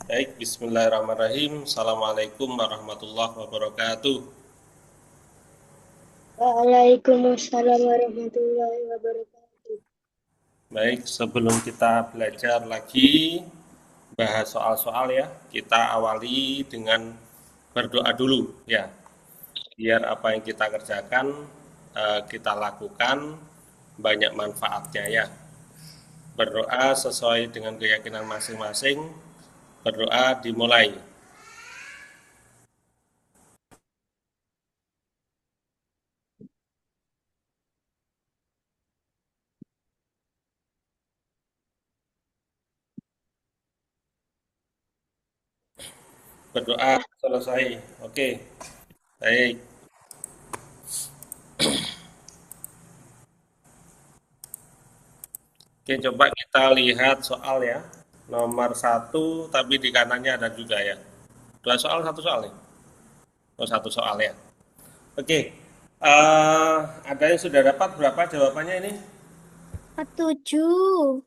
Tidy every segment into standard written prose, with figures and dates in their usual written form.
Baik, bismillahirrahmanirrahim. Assalamualaikum warahmatullahi wabarakatuh. Waalaikumsalam warahmatullahi wabarakatuh. Baik, sebelum kita belajar lagi bahas soal-soal ya, kita awali dengan berdoa dulu ya. Biar apa yang kita kerjakan, kita lakukan banyak manfaatnya ya. Berdoa sesuai dengan keyakinan masing-masing. Berdoa dimulai. Berdoa selesai. Oke, baik. Oke, coba kita lihat soal ya. Nomor satu, tapi di kanannya ada juga ya. Dua soal, satu soal ya. Oh, satu soal ya. Oke, ada yang sudah dapat berapa jawabannya ini? 47.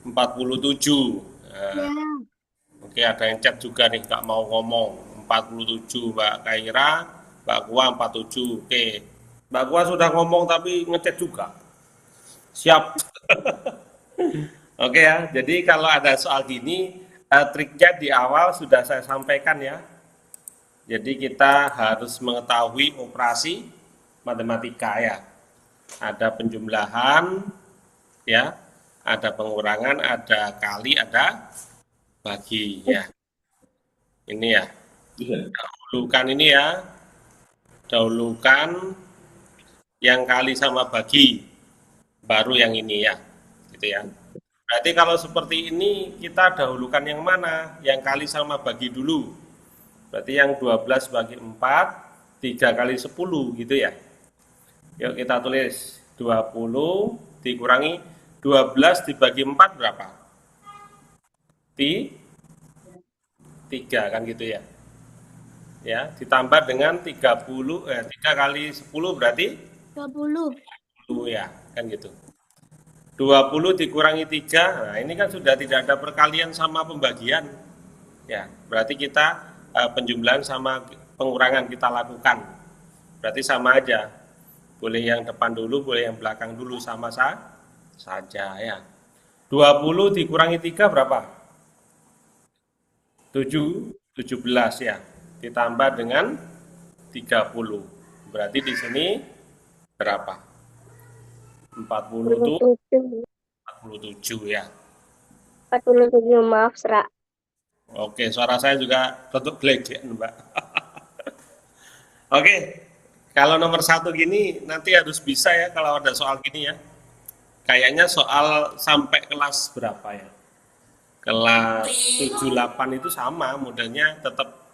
47. Nah, Ya, oke, ada yang chat juga nih, nggak mau ngomong. 47, Mbak Kaira, Mbak Gua 47. Oke, Mbak Gua sudah ngomong tapi ngechat juga. Siap. Oke ya, jadi kalau ada soal gini, triknya di awal sudah saya sampaikan ya. Jadi kita harus mengetahui operasi matematika ya. Ada penjumlahan ya, ada pengurangan, ada kali, ada bagi ya. Ini ya. Dahulukan ini ya, dahulukan yang kali sama bagi, baru yang ini ya. Gitu ya. Berarti kalau seperti ini kita dahulukan yang mana? Yang kali sama bagi dulu. Berarti yang 12 bagi 4, 3 kali 10 gitu ya. Yuk kita tulis 20 dikurangi 12 dibagi 4 berapa? Di 3 kan gitu ya. Ya, ditambah dengan 3 kali 10 berarti 20. 10 ya, kan gitu. 20 dikurangi 3, nah ini kan sudah tidak ada perkalian sama pembagian. Ya, berarti kita penjumlahan sama pengurangan kita lakukan. Berarti sama aja. Boleh yang depan dulu, boleh yang belakang dulu sama saja ya. 20 dikurangi 3 berapa? 17 ya. Ditambah dengan 30. Berarti di sini berapa? 40 itu 47. 47 ya. 47, maaf, Serak. Oke, suara saya juga tetap geledek, Mbak. Oke, kalau nomor satu gini nanti harus bisa ya kalau ada soal gini ya. Kayaknya soal sampai kelas berapa ya? Kelas 7 8 itu sama, modelnya tetap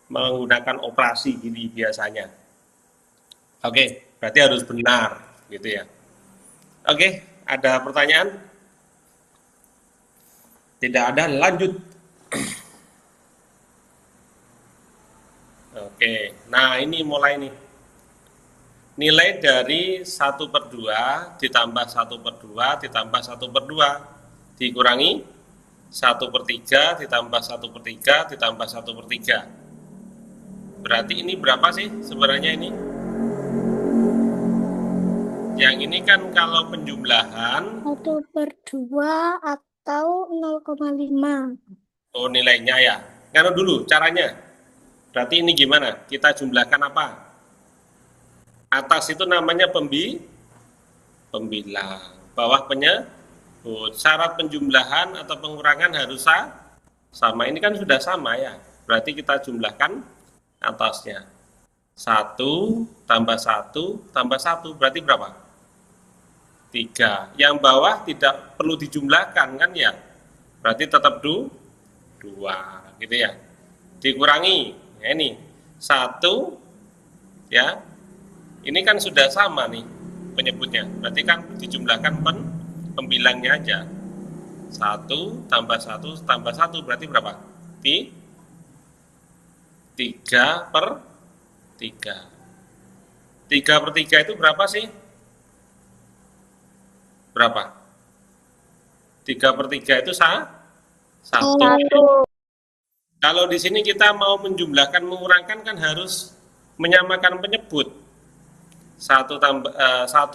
menggunakan operasi gini biasanya. Oke, berarti harus benar gitu ya. Oke, ada pertanyaan? Tidak ada, lanjut. Oke, nah ini mulai nih. Nilai dari 1/2 ditambah 1/2 ditambah 1/2 dikurangi 1/3 ditambah 1/3 ditambah 1/3. Berarti ini berapa sih sebenarnya ini? Yang ini kan kalau penjumlahan, 1/2 atau 0,5. oh nilainya ya. Karena dulu caranya. Berarti ini gimana? Kita jumlahkan apa? Atas itu namanya pembilang. Bawah penyebut. Syarat penjumlahan atau pengurangan harus sama. Ini kan sudah sama ya. Berarti kita jumlahkan atasnya. Satu tambah satu tambah satu berarti berapa? 3. Yang bawah tidak perlu dijumlahkan kan ya. Berarti tetap 2 gitu ya. Dikurangi. Ya ini. Satu ya. Ini kan sudah sama nih penyebutnya. Berarti kan dijumlahkan pembilangnya aja. Satu tambah satu berarti berapa? 3/3. 3/3 itu berapa sih? Berapa? 3/3 itu Satu. Satu. Kalau di sini kita mau menjumlahkan, mengurangkan kan harus menyamakan penyebut. Satu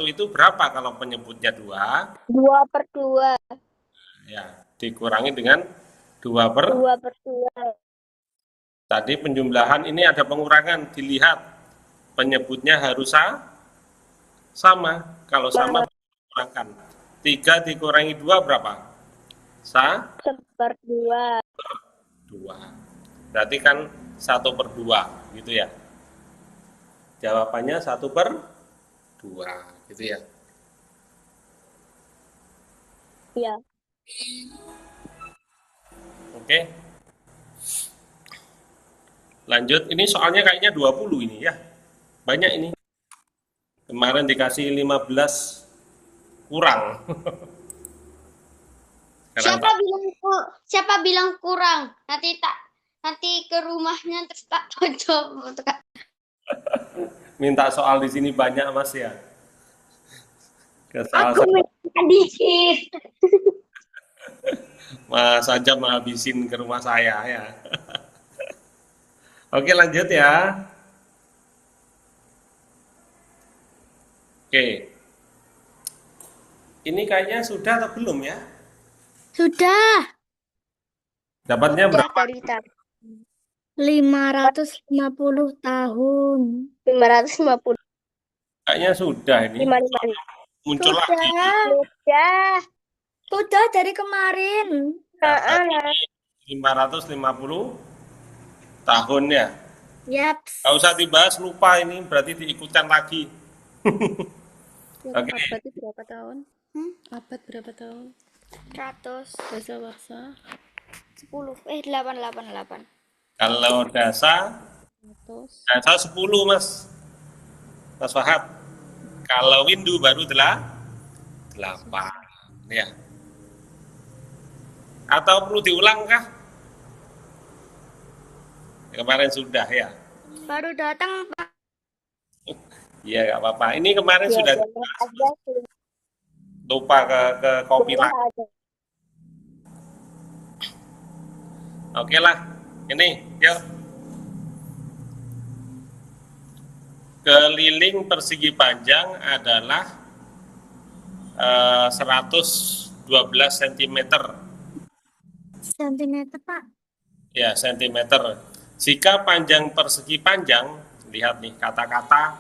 itu berapa kalau penyebutnya 2? 2/2. Ya, dikurangi dengan 2 per. 2/2. Tadi penjumlahan ini ada pengurangan, dilihat penyebutnya harus sama. Kalau sama kurangkan. 3 dikurangi 2 berapa? 1/2. 2. Berarti kan 1/2 gitu ya. Jawabannya 1/2 gitu ya. Iya. Oke. Lanjut, ini soalnya kayaknya 20 ini ya. Banyak ini. Kemarin dikasih 15 kurang. Sekarang Siapa bilang kurang? Nanti ke rumahnya terus tak tonton. minta soal di sini banyak Mas ya. Ke soal Aku minta dikit. Mas aja menghabisin ke rumah saya ya. Oke, lanjut ya. Oke. Ini kayaknya sudah atau belum ya? Sudah. Dapatnya berapa? 550 tahun. 550. Kayaknya sudah ini. 55. Muncul lagi. Sudah dari kemarin. Nah, 550 tahun ya. Yap. Gak usah dibahas, lupa ini berarti diikutkan lagi. Oke. Abad berapa tahun? Abad berapa tahun? 100. Dasawarsa 10. 888. Kalau dasa 10 Mas. Mas Wahab. Kalau Windu baru 8 ya. Atau perlu diulang kah? Kemarin sudah ya. Baru datang, Pak. Iya nggak apa-apa. Ini kemarin sudah lupa ke copy lagi. Oke lah. Ini yuk. Keliling persegi panjang adalah 112 cm. Sentimeter, Pak. Ya, sentimeter. Jika panjang persegi panjang, lihat nih kata-kata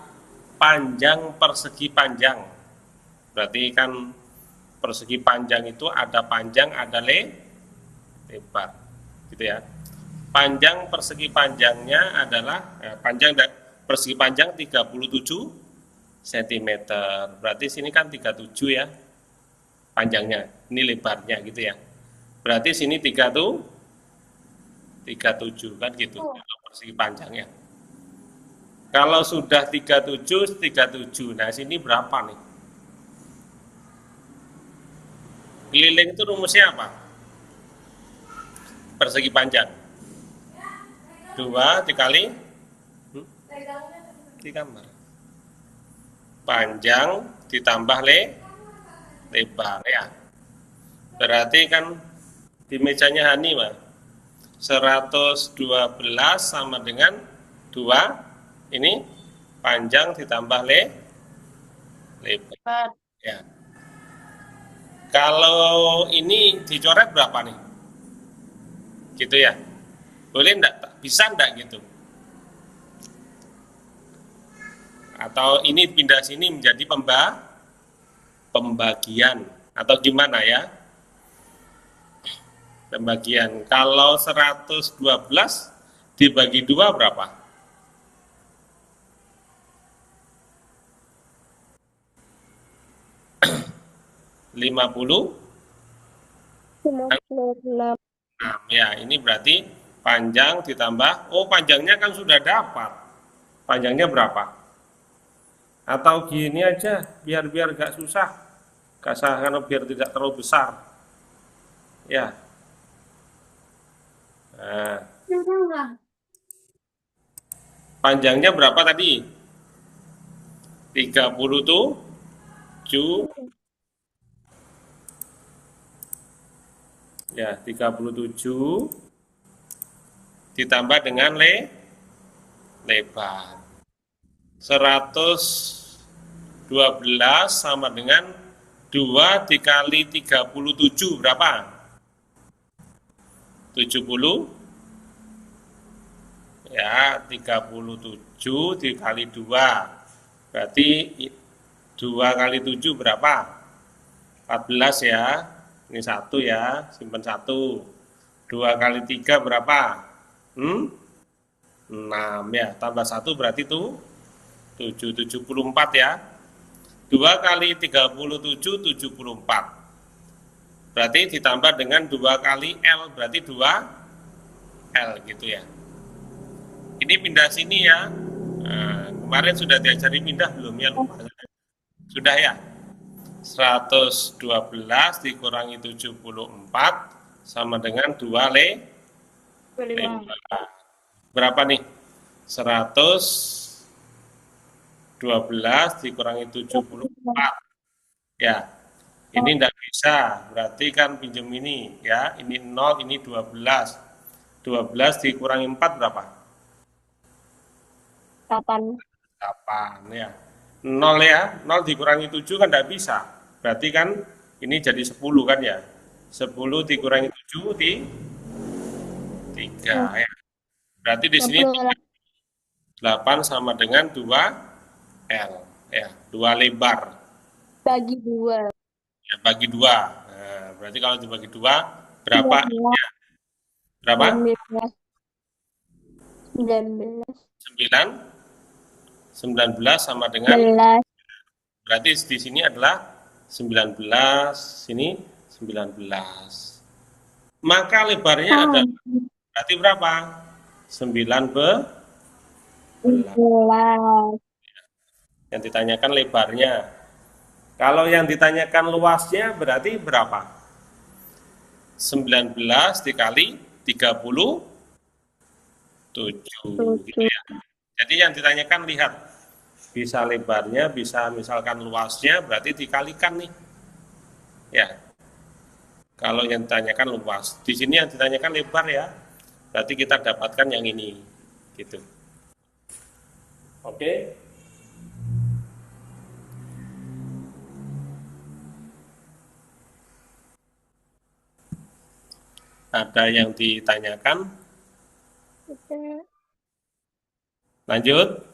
panjang persegi panjang. Berarti kan persegi panjang itu ada panjang, ada lebar. Gitu ya. Panjang persegi panjangnya adalah panjang persegi panjang 37 cm. Berarti sini kan 37 ya. Panjangnya, ini lebarnya gitu ya. Berarti sini 37 kan gitu. Kalau persegi panjangnya. Kalau sudah 37. Nah, sini berapa nih? Keliling itu rumusnya apa? Persegi panjang. 2 dikali digambar. Panjang ditambah lebar ya. Berarti kan di mejanya Hani mah 112 sama dengan 2. Ini panjang ditambah lebar. Ya. Kalau ini dicoret berapa nih? Gitu ya. Boleh enggak? Bisa enggak gitu? Atau ini pindah sini menjadi pembagian atau gimana ya? Pembagian. Kalau 112 dibagi 2 berapa? 50. 56. Ya, ini berarti panjang ditambah, panjangnya kan sudah dapat. Panjangnya berapa? Atau gini aja, biar gak susah. Karena biar tidak terlalu besar. Ya. Nah, panjangnya berapa tadi? 37. Ya, 37 ditambah dengan lebar. 112 sama dengan 2 dikali 37 berapa? 70. Ya, 37 dikali 2. Berarti 2 kali 7 berapa? 14 ya. Ini 1 ya, simpan 1. 2 kali 3 berapa? 6 ya, tambah 1 berarti itu 7, 74 ya. 2 kali 37, 74. Berarti ditambah dengan 2 kali L, berarti 2 L gitu ya. Ini pindah sini ya. Nah, kemarin sudah diajari pindah belum ya? Lupa. Sudah ya? 112 dikurangi 74 sama dengan 2 berapa nih? 112 dikurangi 74. Ya, ini tidak bisa. Berarti kan pinjam ini ya. Ini 0, ini 12. 12 dikurangi 4 berapa? 8. 8 ya. 0 ya. 0 dikurangi 7 kan tidak bisa. Berarti kan ini jadi 10 kan ya. 10 dikurangi 7 di 3 ya. Berarti di sini 8 sama dengan 2 L ya, 2 lebar. Bagi 2. Ya, bagi 2. Nah, berarti kalau dibagi 2 berapa? Ya. Berapa? 19. 19 sama dengan 11. berarti di sini adalah 19, sini 19. Maka lebarnya ada berarti berapa? 19. Yang ditanyakan lebarnya. Kalau yang ditanyakan luasnya berarti berapa? 19 dikali 37 gitu ya. Jadi yang ditanyakan lihat bisa lebarnya, bisa misalkan luasnya, berarti dikalikan nih. Ya. Kalau yang ditanyakan luas, di sini yang ditanyakan lebar ya. Berarti kita dapatkan yang ini gitu. Oke. Ada yang ditanyakan? Lanjut.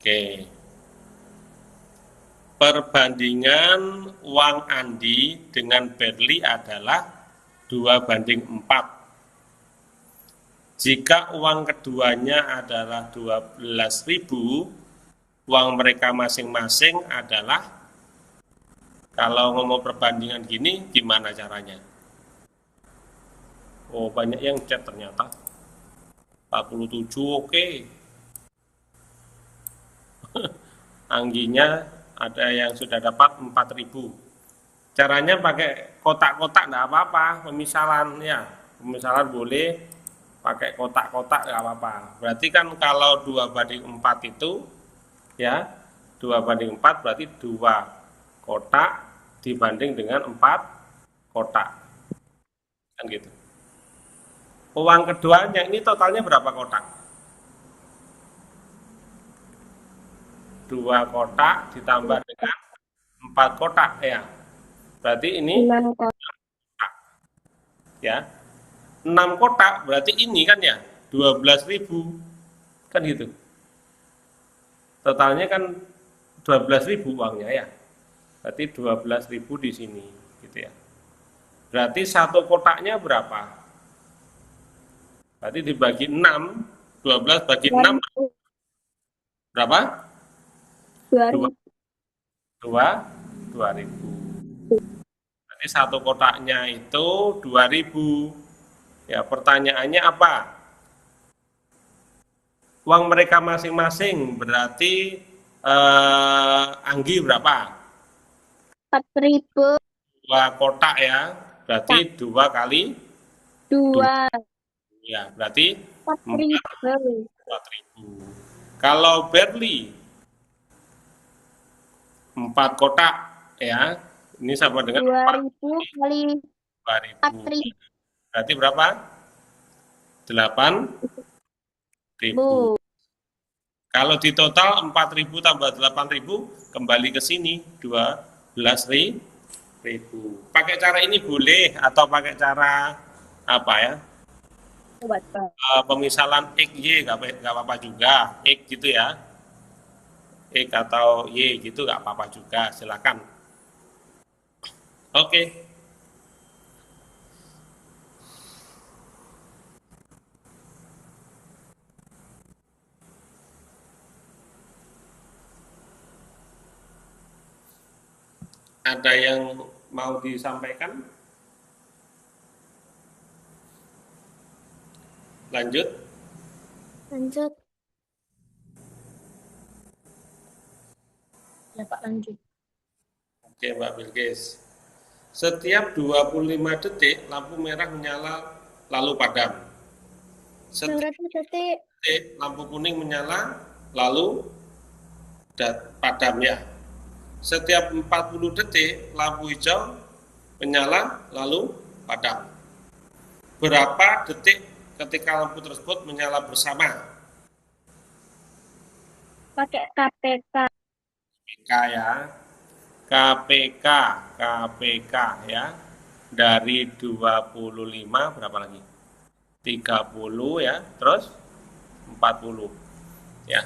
Oke. Perbandingan uang Andi dengan Berli adalah 2:4. Jika uang keduanya adalah 12.000, uang mereka masing-masing adalah, kalau ngomong perbandingan gini, gimana caranya? Oh, banyak yang chat ternyata. 47 oke. Angginya ada yang sudah dapat 4.000. Caranya pakai kotak-kotak enggak apa-apa, pemisalan ya. Pemisalan boleh pakai kotak-kotak enggak apa-apa. Berarti kan kalau 2:4 itu ya, 2:4 berarti 2 kotak dibanding dengan 4 kotak. Kan gitu. Uang keduanya ini totalnya berapa kotak? 2 kotak ditambah dengan 4 kotak ya. Berarti ini 6 kotak. Ya. 6 kotak berarti ini kan ya 12.000. Kan gitu. Totalnya kan 12.000 uangnya ya. Berarti 12.000 di sini gitu ya. Berarti satu kotaknya berapa? Berarti dibagi 6, 12 bagi 6 berapa? 2.000. Berarti satu kotaknya itu 2.000. Ya, pertanyaannya apa? Uang mereka masing-masing berarti Anggi berapa? 4.000. 2 kotak ya. Berarti 2 kali 2. ya, berarti 4.000. 4.000. Kalau Berli 4 kotak ya. Ini sama dengan 2000 kali 4.000. 4000. Berarti berapa? 8.000. Kalau di total 4.000 tambah 8.000 kembali ke sini 12.000. Pakai cara ini boleh atau pakai cara apa ya? Pemisalan X Y nggak apa-apa juga, X gitu ya, X atau Y gitu nggak apa-apa juga, silakan. Oke. Ada yang mau disampaikan? Lanjut. Lanjut. Ya Pak, lanjut. Oke Mbak Bilkis. Setiap 25 detik lampu merah menyala lalu padam. Setiap detik lampu kuning menyala lalu padam ya. Setiap 40 detik lampu hijau menyala lalu padam. Berapa detik ketika lampu tersebut menyala bersama? Pakai KPK. KPK ya. KPK ya. Dari 25 berapa lagi? 30 ya, terus 40 ya.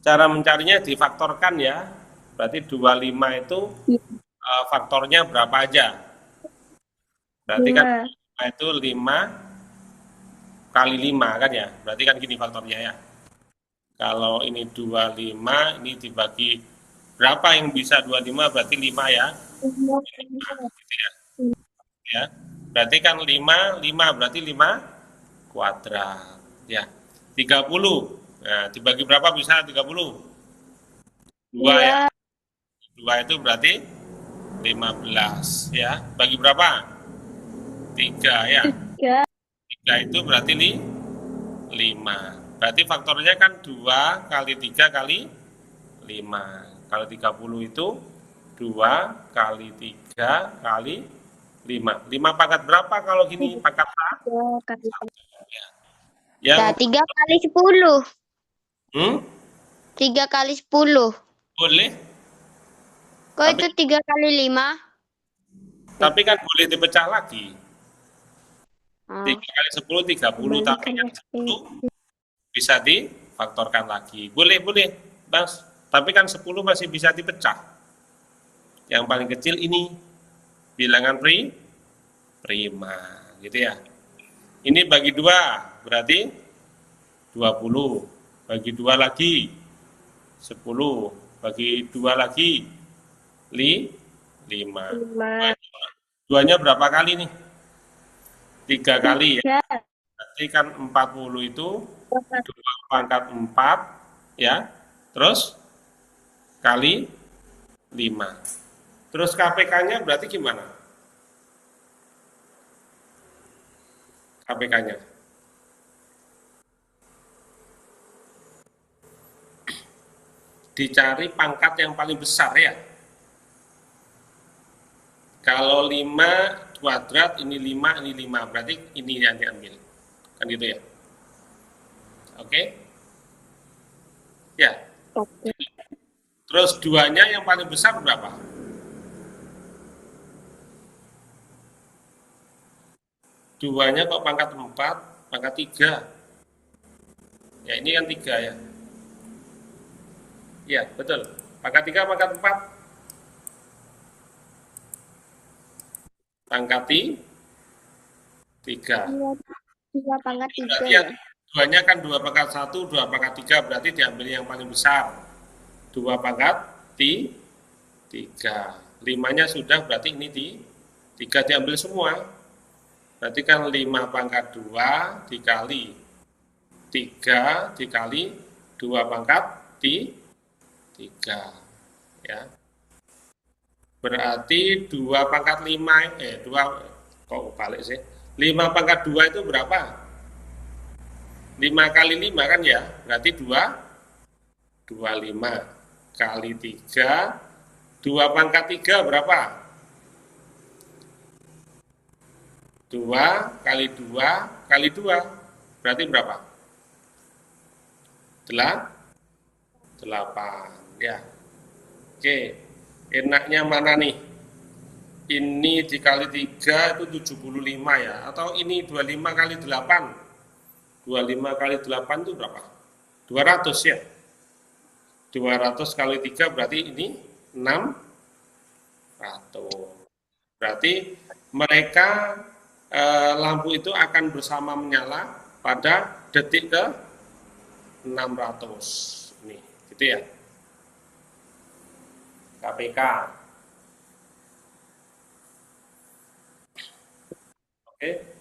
Cara mencarinya difaktorkan ya. Berarti 25 itu faktornya berapa aja? Berarti kan 5 itu 5 kali 5 kan ya. Berarti kan gini faktornya ya. Kalau ini 25, ini dibagi berapa yang bisa 25 berarti 5 ya. Gitu ya. Ya. Berarti kan 5 berarti 5 kuadrat ya. 30. Nah, dibagi berapa bisa 30? 2 ya. 2 itu berarti 15 ya. Bagi berapa? 3 ya. 3 itu berarti 5. Berarti faktornya kan 2 kali 3 kali 5. Kalau 30 itu 2 kali 3 kali 5. 5 pangkat berapa kalau gini? Pangkat 1? Ya, 3 kali 10. 3 kali 10. Boleh. Kok itu 3 kali 5? Tapi kan boleh dipecah lagi. 3 kali 10, 30. Tapi yang 10 bisa difaktorkan lagi. Boleh, Mas. Tapi kan 10 masih bisa dipecah. Yang paling kecil ini bilangan prima, gitu ya. Ini bagi 2, berarti 20. Bagi 2 lagi 10. Bagi 2 lagi 5. 2-nya berapa kali nih? 3 kali ya. Berarti kan 40 itu 2 pangkat 4 ya. Terus kali 5. Terus KPK-nya berarti gimana? KPK-nya. Dicari pangkat yang paling besar ya. Kalau 5 kuadrat, ini 5, ini 5. Berarti ini yang diambil. Kan gitu ya. Oke? Ya. Terus 2-nya yang paling besar berapa? 2-nya kok pangkat 4, pangkat 3. Ya ini kan 3 ya. Ya, betul. Pangkat 3, pangkat 4. Pangkati 3. 2 pangkat 3 ya. 2-nya kan 2 pangkat 1, 2 pangkat 3, berarti diambil yang paling besar. 2 pangkat 3. 5-nya sudah, berarti ini 3 diambil semua. Berarti kan 5 pangkat 2 dikali 3 dikali 2 pangkat 3. Ya. Berarti 2 pangkat 5, 2, kok balik sih? 5 pangkat 2 itu berapa? 5 kali 5 kan ya? Berarti 25 kali 3, 2 pangkat 3 berapa? 2 kali 2 kali 2. Berarti berapa? 8. Ya. Oke. Enaknya mana nih? Ini dikali 3 itu 75 ya. Atau ini 25 kali 8. 25 kali 8 itu berapa? 200 ya. 200 kali 3 berarti ini 600. Berarti mereka lampu itu akan bersama menyala pada detik ke 600. Ini, gitu ya. KPK. Oke.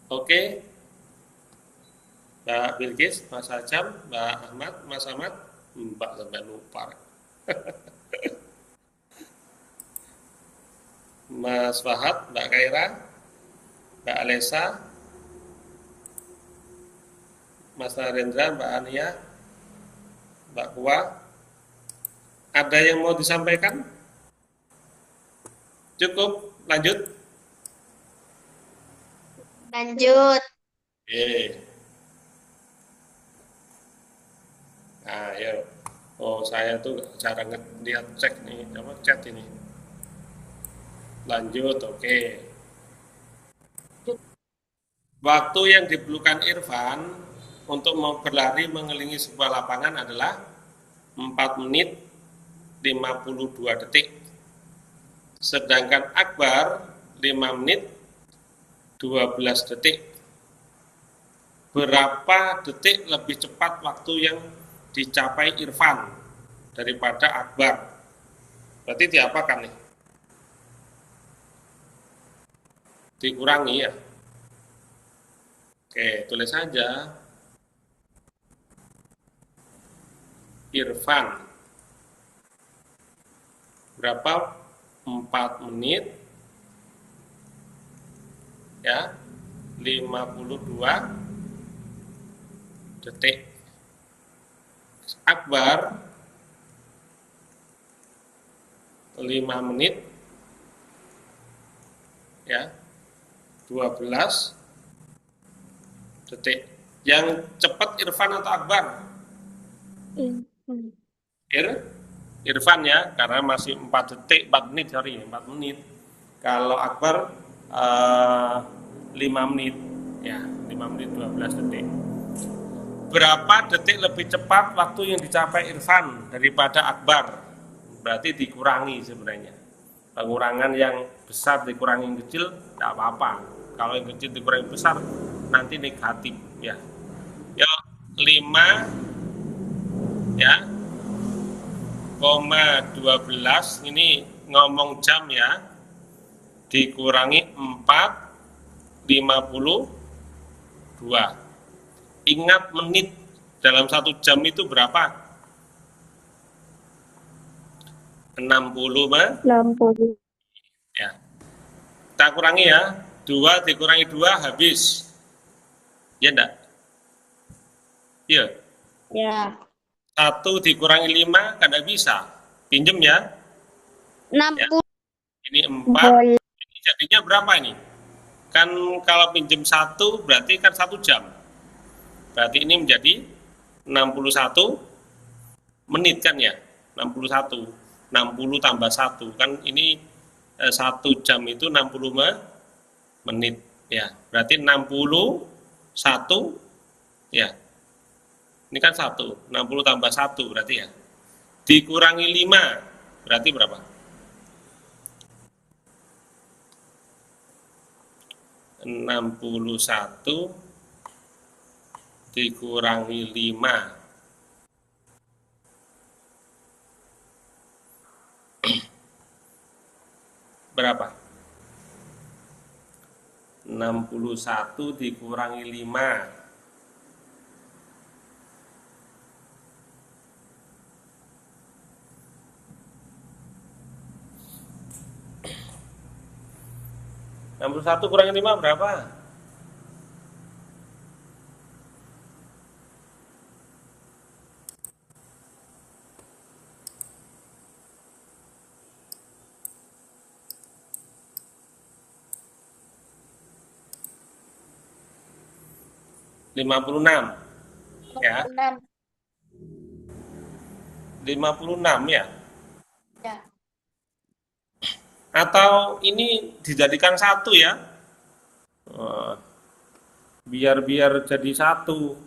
Oke, Mbak Bilkis, Mas Ajam, Mbak Ahmad, Mas Ahmad, Mbak sampai lupa. Mas Fahad, Mbak Kaira, Mbak Alesa, Mas Narendra, Mbak Ania, Mbak Kua. Ada yang mau disampaikan? Cukup, lanjut. Lanjut. Nah, ya. Oh, saya tuh jarang lihat cek nih, coba chat ini. Lanjut, oke. Waktu yang diperlukan Irfan untuk berlari mengelilingi sebuah lapangan adalah 4 menit 52 detik. Sedangkan Akbar 5 menit 12 detik. Berapa detik lebih cepat waktu yang dicapai Irfan daripada Akbar? Berarti diapakan nih? Dikurangi ya. Oke, tulis saja. Irfan berapa? 4 menit ya 52 detik. Akbar 5 menit ya 12 detik. Yang cepat Irfan atau Akbar? Irfan ya, karena masih 4 detik, 4 menit, sorry, 4 menit. Kalau Akbar 5 menit ya, 5 menit 12 detik. Berapa detik lebih cepat waktu yang dicapai Irfan daripada Akbar? Berarti dikurangi sebenarnya. Pengurangan yang besar dikurangi yang kecil tidak apa-apa. Kalau yang kecil dikurangi besar nanti negatif ya. Ya 5 ya 12 ini ngomong jam ya, dikurangi 4,52. Ingat menit dalam 1 jam itu berapa? 60 ya. Kita kurangi ya, 2 dikurangi 2 habis. Ya enggak? Iya. Ya. 1 dikurangi 5 kan enggak bisa. Pinjem ya. 60. Ya. Ini 4. Ini jadinya berapa ini? Kan kalau pinjem 1 berarti kan 1 jam. Berarti ini menjadi 61 menit kan ya? 61. 60 tambah 1 kan ini 1 jam itu 60 menit ya. Berarti 61 ya. Ini kan 1, 60 tambah 1 berarti ya. Dikurangi 5 berarti berapa? 61 dikurangi 5 berapa? 61 dikurangi 5 61 61 kurangi 5 berapa? 56 ya. 6. 56 ya. Ya. Atau ini dijadikan satu ya. Oh, biar jadi satu.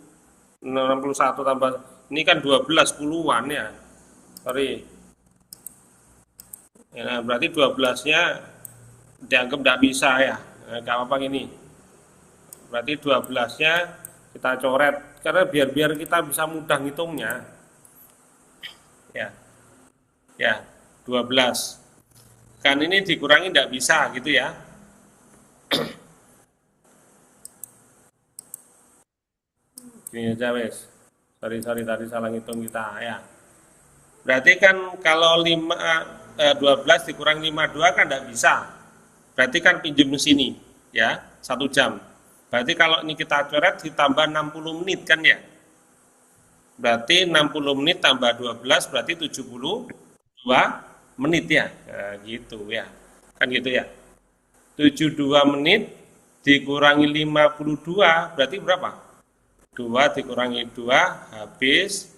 61 tambah ini kan 12 puluhan ya. Sorry. Ya, berarti 12-nya dianggap tidak bisa ya. Gak apa-apa gini. Berarti 12-nya kita coret karena biar kita bisa mudah ngitungnya. Ya. Ya, 12. Kan ini dikurangi tidak bisa gitu ya. Gini aja wes. Sorry tadi salah ngitung kita ya. Berarti kan kalau 12 dikurang 52 kan tidak bisa. Berarti kan pinjam sini ya, 1 jam. Berarti kalau ini kita coret ditambah 60 menit kan ya. Berarti 60 menit tambah 12 berarti 72 menit ya. Nah, gitu ya. Kan gitu ya. 72 menit dikurangi 52 berarti berapa? 2 dikurangi 2 habis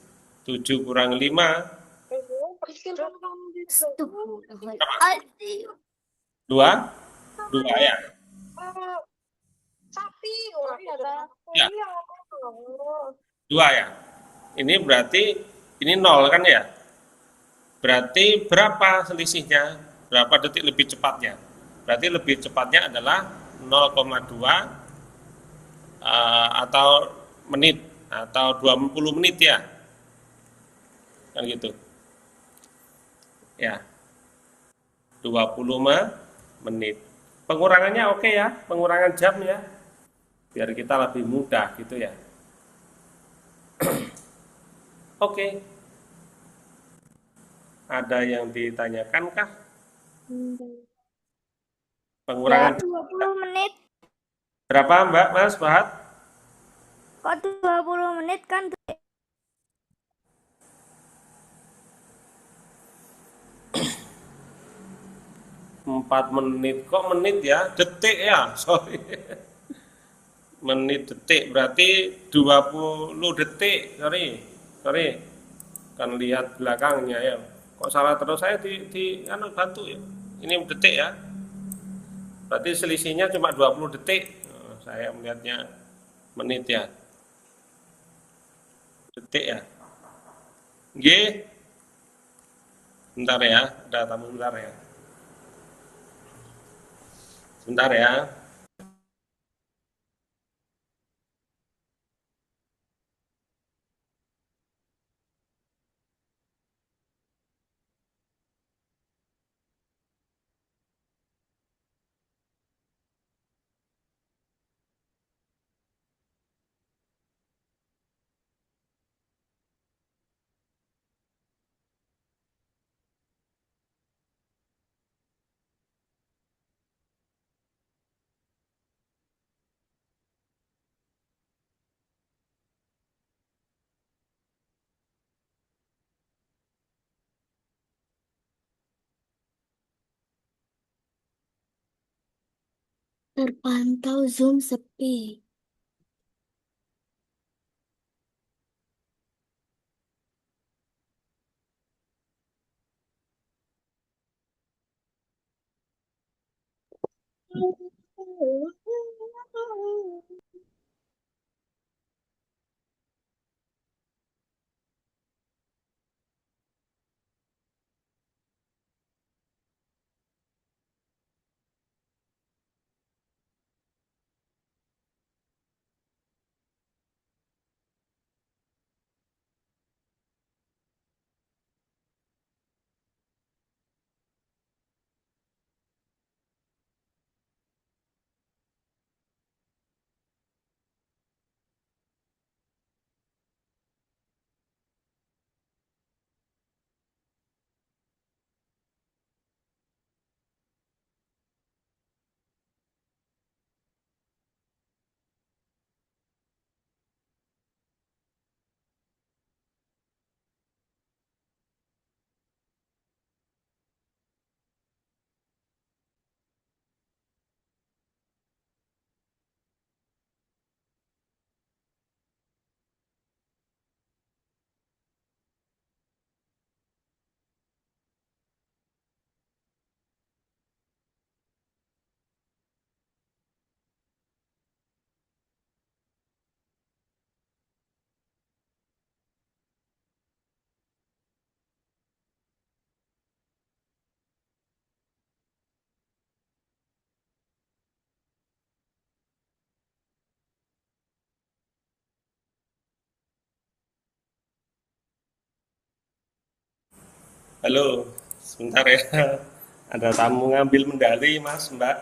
7 kurangi 5 2 2 ya. Ya, 2 ya. Ini berarti ini 0 kan ya? Berarti berapa selisihnya? Berapa detik lebih cepatnya? Berarti lebih cepatnya adalah 0,2 atau menit atau 20 menit ya. Kan gitu. Ya. 20 menit. Pengurangannya oke ya, pengurangan jam ya. Biar kita lebih mudah gitu ya. Oke. Ada yang ditanyakan kah? Pengurangan 20 menit. berapa Mbak Mas Bahat? Kok 20 menit kan? 4 menit. Kok menit ya? Detik ya? Sorry. Menit detik berarti 20 detik. Sorry. Kan lihat belakangnya ya. Kok salah terus saya di bantu ya. Ini detik ya. Berarti selisihnya cuma 20 detik. Oh, saya melihatnya menit ya. Detik ya. G. Bentar ya, ada tamu bentar ya. Bentar ya. Terpantau Zoom sepi. Halo, sebentar ya. Ada tamu ngambil medali, Mas, Mbak.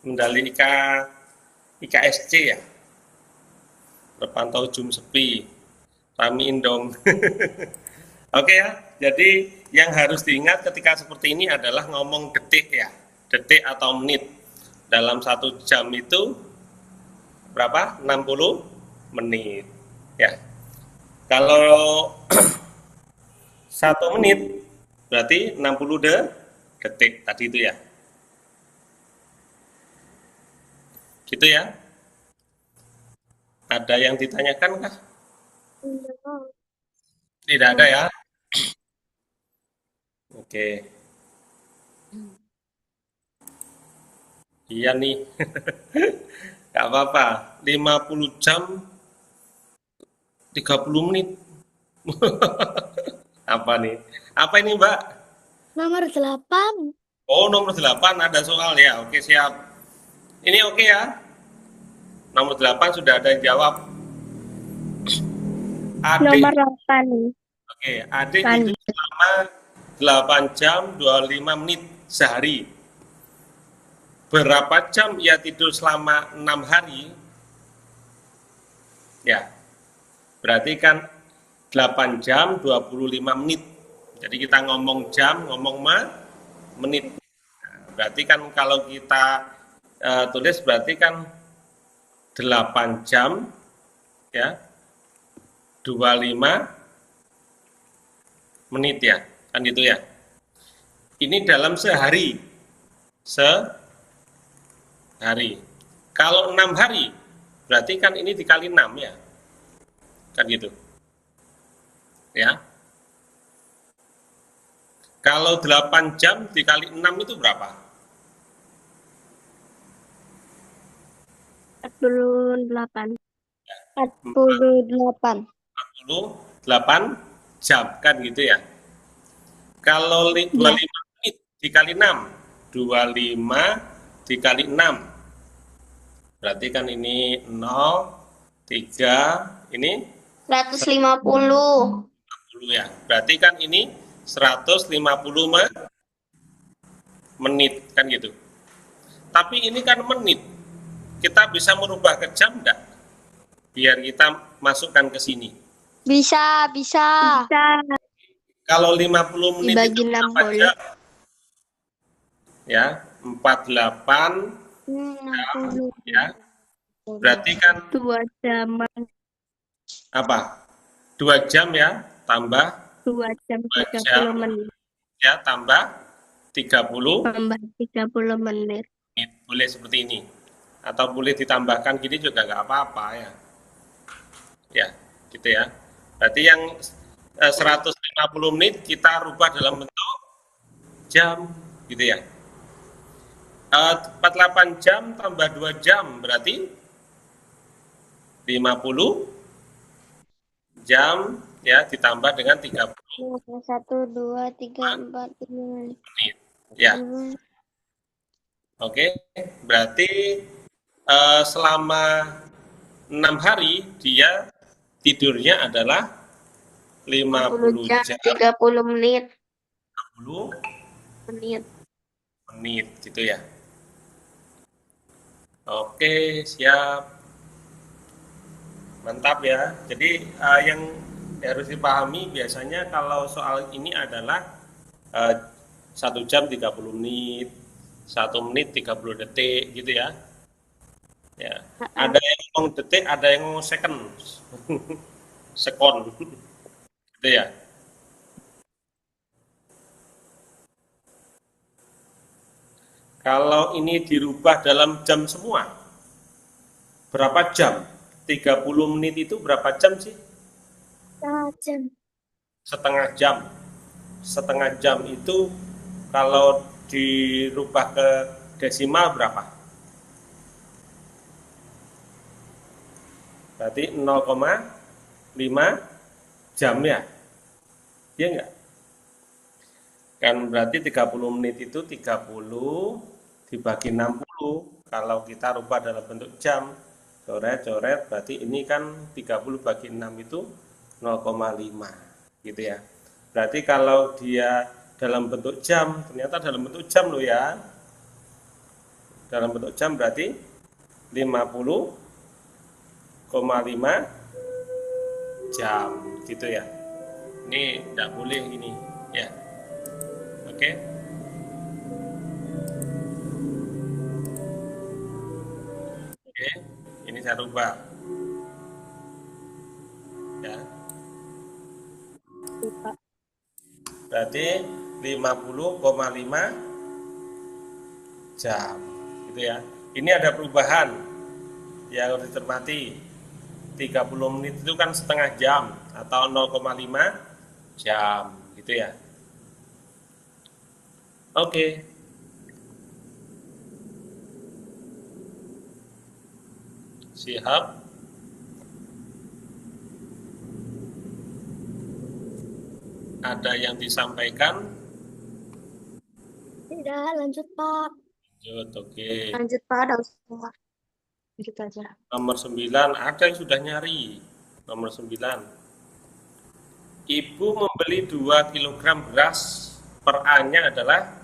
Medali IKSC ya. Terpantau jum sepi. Ramiin dong. Oke ya. Jadi yang harus diingat ketika seperti ini adalah ngomong detik ya. Detik atau menit. Dalam 1 jam itu berapa? 60 menit. Ya. Kalau 1 menit berarti 60 detik tadi itu ya. Gitu ya. Ada yang ditanyakan kah? Tidak ada ya. Oke. Iya nih. Gak apa-apa. 50 jam 30 menit. Apa nih? Apa ini, Mbak? Nomor 8. Oh, nomor 8 ada soal ya. Oke, siap. Ini oke ya. Nomor 8 sudah ada yang jawab. Adik. Nomor 8 nih. Oke, adik Kan. tidur selama 8 jam 25 menit sehari. Berapa jam ia tidur selama 6 hari? Ya, berarti kan 8 jam 25 menit. Jadi kita ngomong jam, ngomong menit. Berarti kan kalau kita tulis berarti kan 8 jam ya 25 menit ya. Kan gitu ya. Ini dalam sehari. Sehari. Kalau 6 hari berarti kan ini dikali 6 ya. Kan gitu. Ya. Kalau 8 jam dikali 6 itu berapa? 48. 48. 48 jam kan gitu ya. Kalau 25 menit dikali 6, 25 dikali 6. Berarti kan ini 0, 3, ini 150. 10 ya. Berarti kan ini 150 menit kan gitu. Tapi ini kan menit. Kita bisa merubah ke jam enggak? Biar kita masukkan ke sini. Bisa. Bisa. Kalau 50 menit Dibagi itu 6 berapa boleh. jam? Ya, 48 60. ya. Berarti kan 2 jam. apa? 2 jam ya, tambah 2 jam 2 30 jam menit. ya, tambah 30 Tambah 30 menit. menit. Boleh seperti ini. Atau boleh ditambahkan gini juga nggak apa-apa ya. Ya, gitu ya. Berarti yang 150 menit kita rubah dalam bentuk jam, gitu ya. 48 jam tambah 2 jam berarti 50 jam ya ditambah dengan 30 1, 2, 3, 4, 5. menit. Ya, oke. Berarti selama 6 hari dia tidurnya adalah 50 jam, jam 30 menit. 30 Menit. menit gitu ya. Oke, siap. Mantap ya. Jadi yang harus dipahami biasanya kalau soal ini adalah 1 jam 30 menit, 1 menit 30 detik gitu ya. Ya. Ada yang ngomong detik, ada yang ngomong second. Sekon. Gitu ya. Kalau ini dirubah dalam jam semua, berapa jam? 30 menit itu berapa jam sih? Jam. Setengah jam. Setengah jam itu kalau dirubah ke desimal berapa? Berarti 0,5 jam ya? Iya enggak? Kan berarti 30 menit itu 30 dibagi 60. Kalau kita rubah dalam bentuk jam, coret-coret, berarti ini kan 30 bagi 6 itu 0,5 gitu ya. Berarti kalau dia dalam bentuk jam. Ternyata dalam bentuk jam loh ya. Dalam bentuk jam berarti 50,5 jam gitu ya. Ini tidak boleh ini ya. Oke. Oke, ini saya rubah ya. Pak. Berarti 50,5 jam gitu ya. Ini ada perubahan yang harus dicermati. 30 menit itu kan setengah jam atau 0,5 jam gitu ya. Oke. Siap. Ada yang disampaikan? Tidak, lanjut Pak. Lanjut, oke. Lanjut Pak, ada semua. Lanjut aja. Nomor 9, ada yang sudah nyari. Nomor 9. Ibu membeli 2 kg beras, per A-nya adalah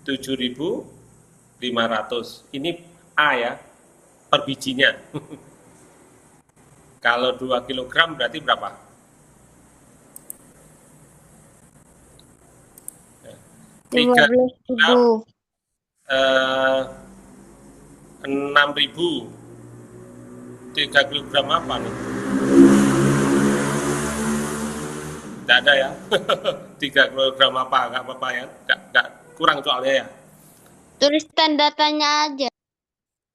7.500. Ini A ya, per bijinya. Kalau 2 kg berarti berapa? 15.000. 6.000. 3 kg apa nih? Tidak ada ya. 3 kg apa? Nggak apa-apa ya. Nggak kurang soalnya ya. Tulis tanda tanya aja.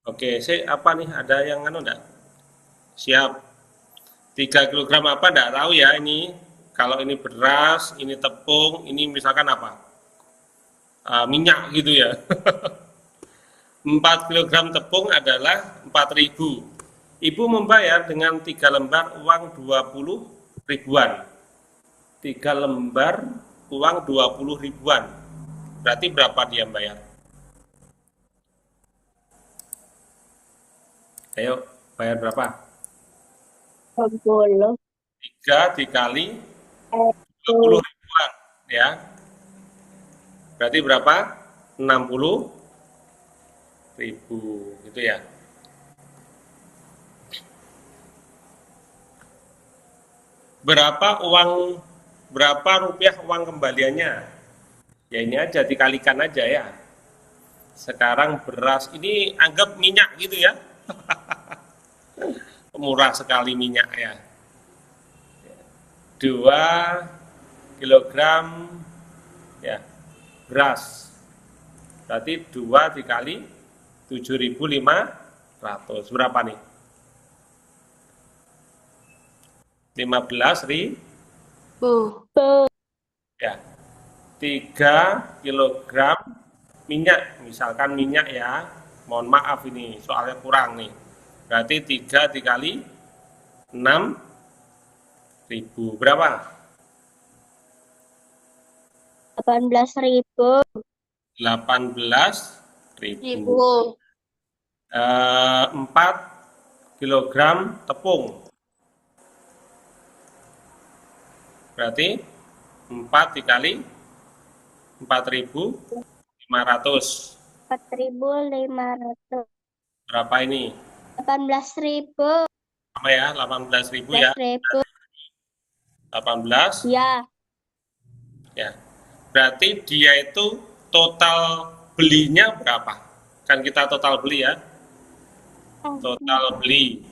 Oke, apa nih? Ada yang enggak? Siap. 3 kg apa? Nggak tahu ya ini. Kalau ini beras, ini tepung, ini misalkan apa? Minyak gitu ya. 4 kg tepung adalah 4.000. Ibu membayar dengan 3 lembar uang 20 ribuan. 3 lembar uang 20 ribuan. Berarti berapa dia bayar? Ayo, bayar berapa? 60. 3 dikali 20 ribuan ya. Berarti berapa? 60.000 gitu ya. Berapa rupiah uang kembaliannya? Ya ini aja, dikalikan aja ya. Sekarang beras ini anggap minyak gitu ya. Murah sekali minyak ya. 2 kilogram ya beras. Berarti 2 dikali 7.500. Berapa nih? 15.000 ya. 3 kilogram minyak, misalkan minyak ya, mohon maaf ini soalnya kurang nih, berarti 3 dikali 6.000 berapa? 18.000. 18.000. 4 kilogram tepung berarti 4 dikali 4.500. 4.500. Berapa ini? 18.000. Sama ya, 18.000 ya. 18 Ya. ya. Berarti dia itu total belinya berapa? Kan kita total beli ya. Total beli.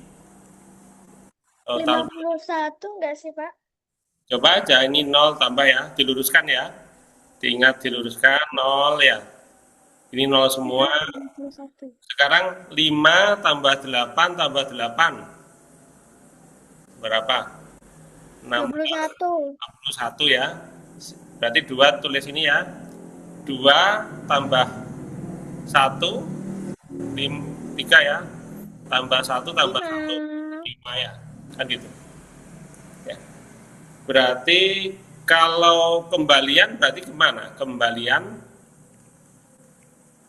Total 51 enggak sih, Pak? Coba aja ini 0 tambah ya, diluruskan ya. Diingat diluruskan 0 ya. Ini 0 semua. 51. Sekarang 5 tambah 8 tambah 8. Berapa? 61. 61 ya. Berarti 2 tulis ini ya. 2 tambah 1 3 ya. Tambah 1 tambah 1 5 ya. Kan gitu. Ya. Berarti kalau kembalian berarti kemana? Kembalian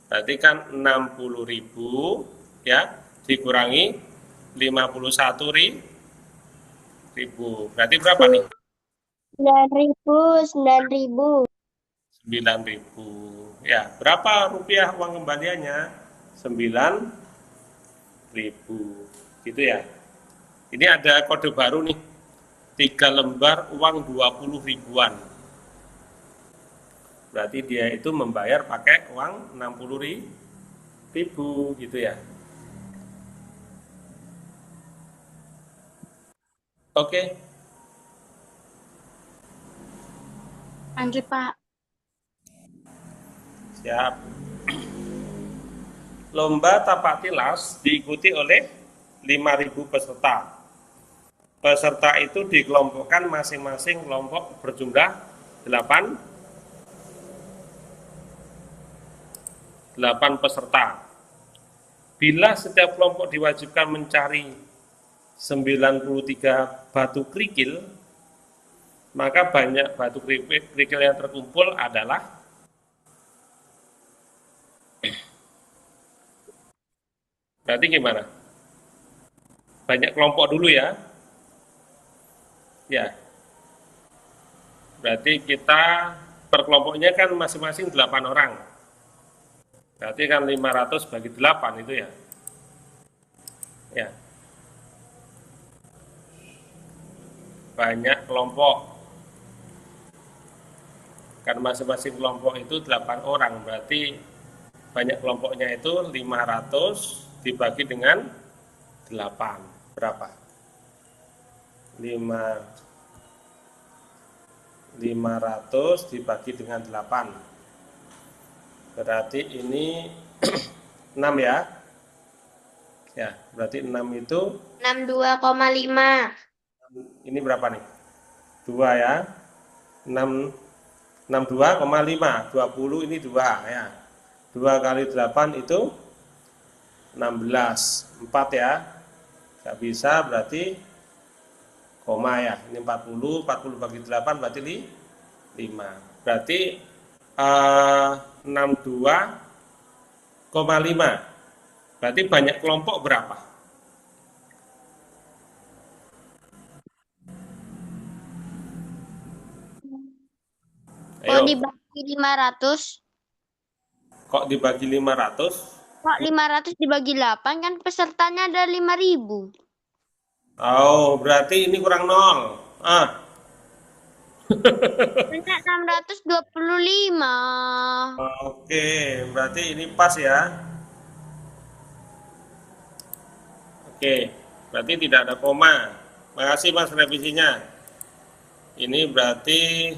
berarti kan 60.000 ya dikurangi 51.000. Berarti berapa nih? 9.000. 9.000. Ya, berapa rupiah uang kembaliannya? 9.000. Gitu ya. Ini ada kode baru nih. 3 lembar uang 20 ribuan. Berarti dia itu membayar pakai uang 60 ribu gitu ya. Oke, Lanjut, Pak. siap. Lomba tapak tilas diikuti oleh 5.000 peserta. Peserta itu dikelompokkan masing-masing kelompok berjumlah 8 peserta. Bila setiap kelompok diwajibkan mencari 93 batu kerikil, maka banyak batu kerikil yang terkumpul adalah berarti gimana? Banyak kelompok dulu ya. Ya. Berarti kita per kelompoknya kan masing-masing 8 orang. Berarti kan 500 bagi 8 itu ya. Ya. Banyak kelompok. Kan masing-masing kelompok itu 8 orang, berarti banyak kelompoknya itu 500 dibagi dengan 8. Berapa? 500 dibagi dengan 8. Berarti ini 6 ya. Ya, berarti 6 itu 62,5. ini berapa nih? 2 ya. 62,5. 20 ini 2 ya. 2 kali 8 itu 16. 4 ya. Nggak bisa berarti koma ya. Ini 40 bagi 8 berarti 5. Berarti 62,5. Berarti banyak kelompok berapa? Kalau Ayo, dibagi 500, kok dibagi 500? Pak, 500 dibagi 8 kan pesertanya ada 5.000. Oh, berarti ini kurang 0. Banyak 625. Oke, berarti ini pas ya. Oke, berarti tidak ada koma. Makasih Mas revisinya. Ini berarti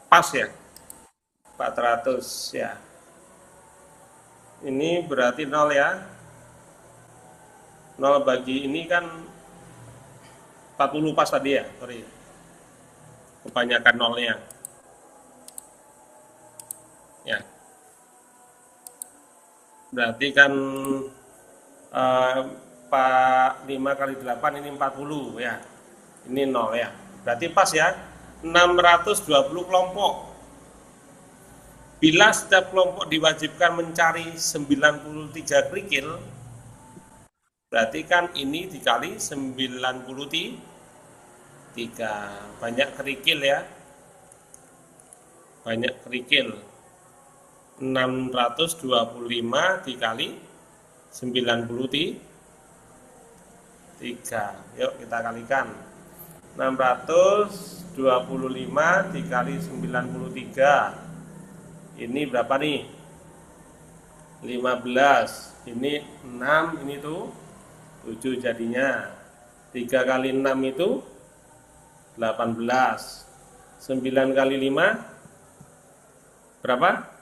pas ya. 400 ya. Ini berarti 0 ya. 0 bagi ini kan 40 pas tadi ya. Sorry. Kebanyakan nolnya. Ya. Berarti kan 5 kali 8 ini 40 ya. Ini 0 ya. Berarti pas ya. 620 kelompok. Bila setiap kelompok diwajibkan mencari 93 kerikil, berarti kan ini dikali 93. Banyak kerikil ya. Banyak kerikil. 625 dikali 93. Yuk kita kalikan. 625 dikali 93. Ini berapa nih? 15. Ini 6, ini tuh 7 jadinya. 3 kali 6 itu 18. 9 kali 5 berapa?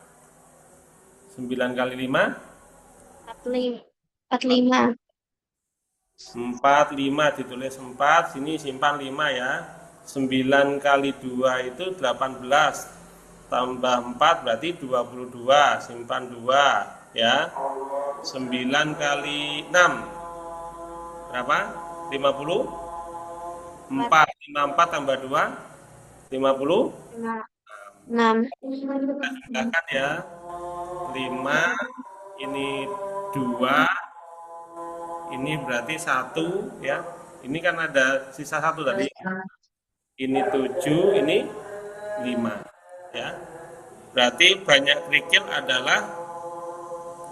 9 kali 5 45. 45 ditulis 4, sini simpan 5 ya. 9 kali 2 itu 18. Tambah 4 berarti 22, simpan 2 ya. 9 kali 6 berapa? 50. 4, 54 tambah 2 50. 6. Kita jumlahkan ya. 5 ini 2, ini berarti 1 ya. Ini kan ada sisa 1 tadi. Ini 7, ini 5 ya. Berarti banyak kerikil adalah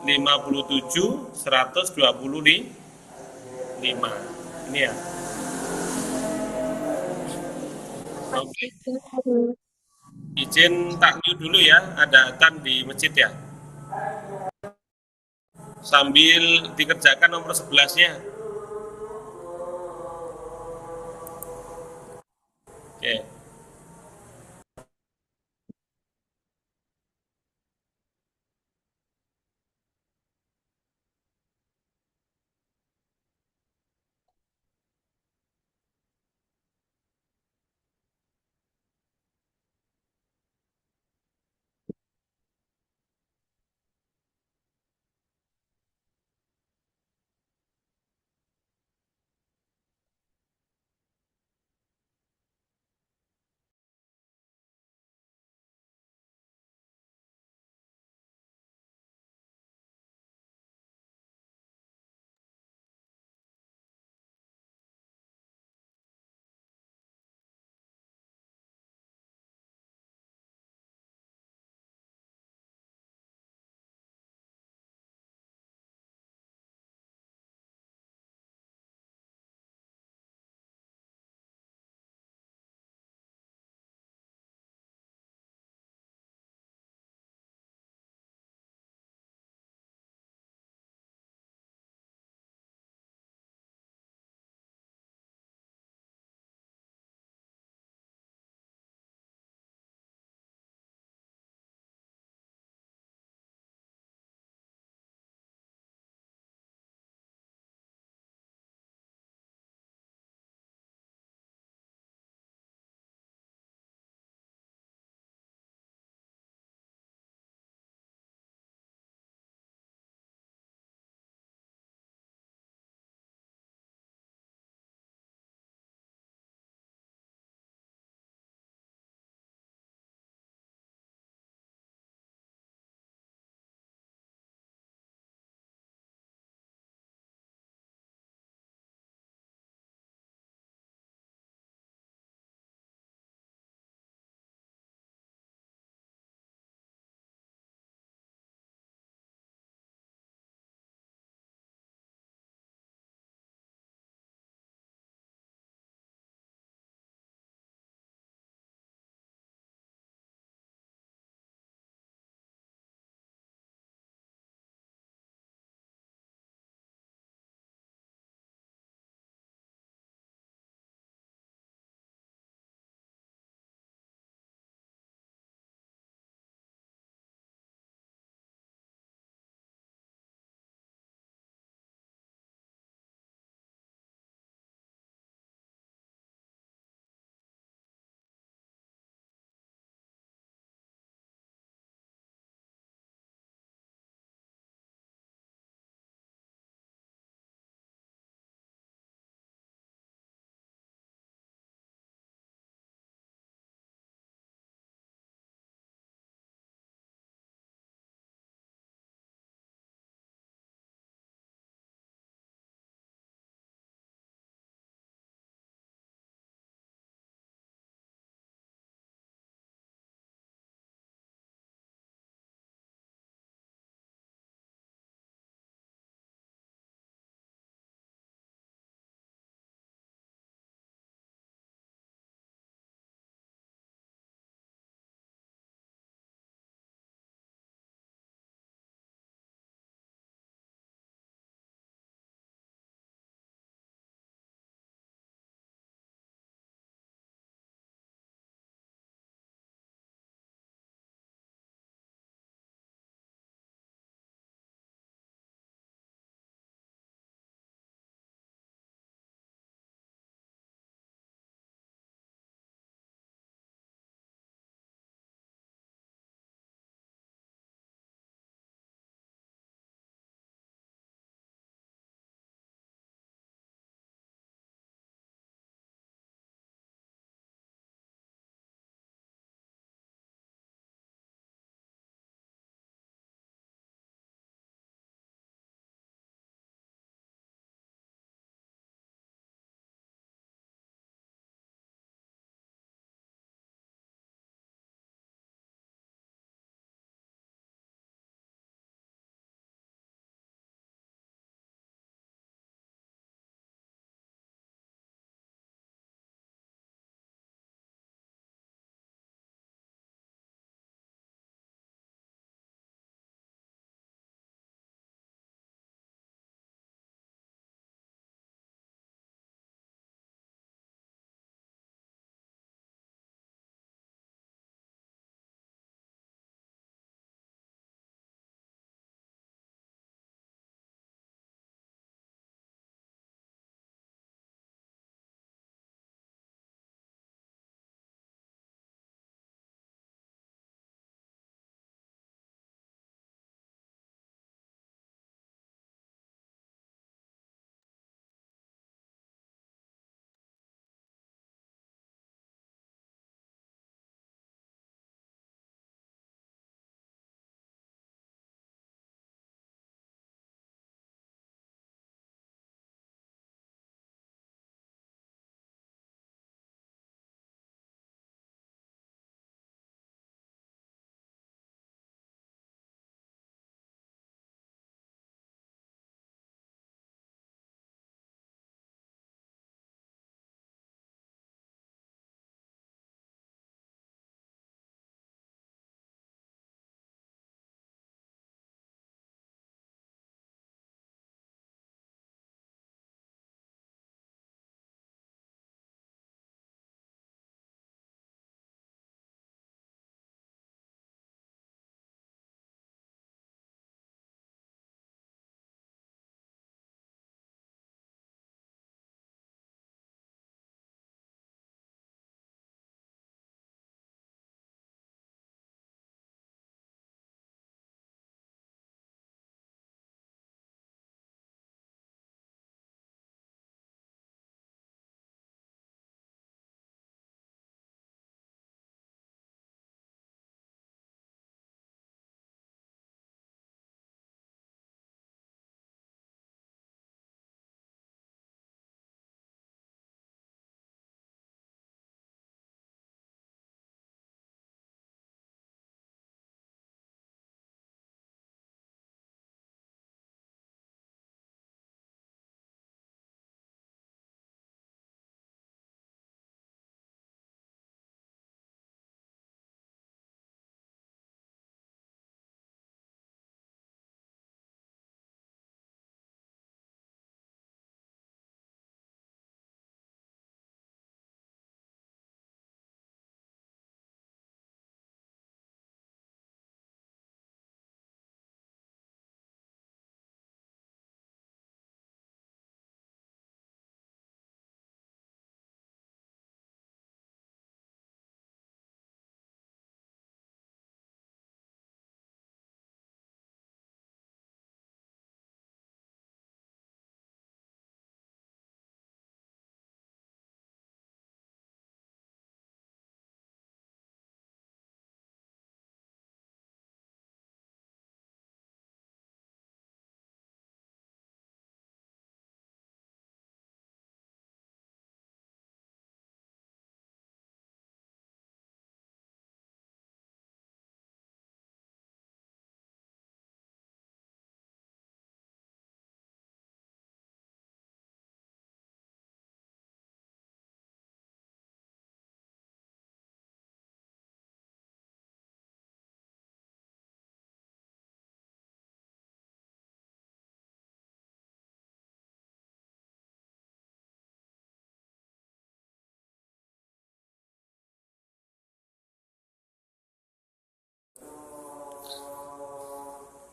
57, 125. Ini ya. Oke. Izin tak mute dulu ya, ada adzan di masjid ya. Sambil dikerjakan nomor 11-nya. Oke.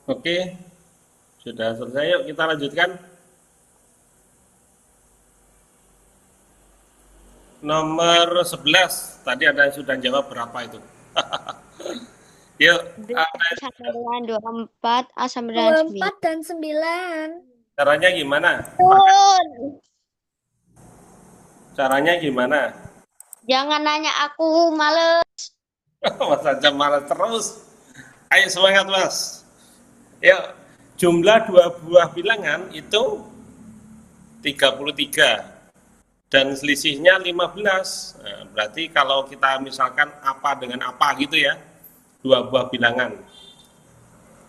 Oke, sudah selesai. Yuk kita lanjutkan. Nomor 11. Tadi ada yang sudah jawab berapa itu? Yuk, Sama dengan 24, A sama dengan 9. 24 dan 9. caranya gimana? Caranya gimana? Jangan nanya aku, males. Mas aja malas terus. Ayo semangat Mas. Yuk, jumlah dua buah bilangan itu 33 dan selisihnya 15. Nah, berarti kalau kita misalkan apa dengan apa gitu ya, dua buah bilangan.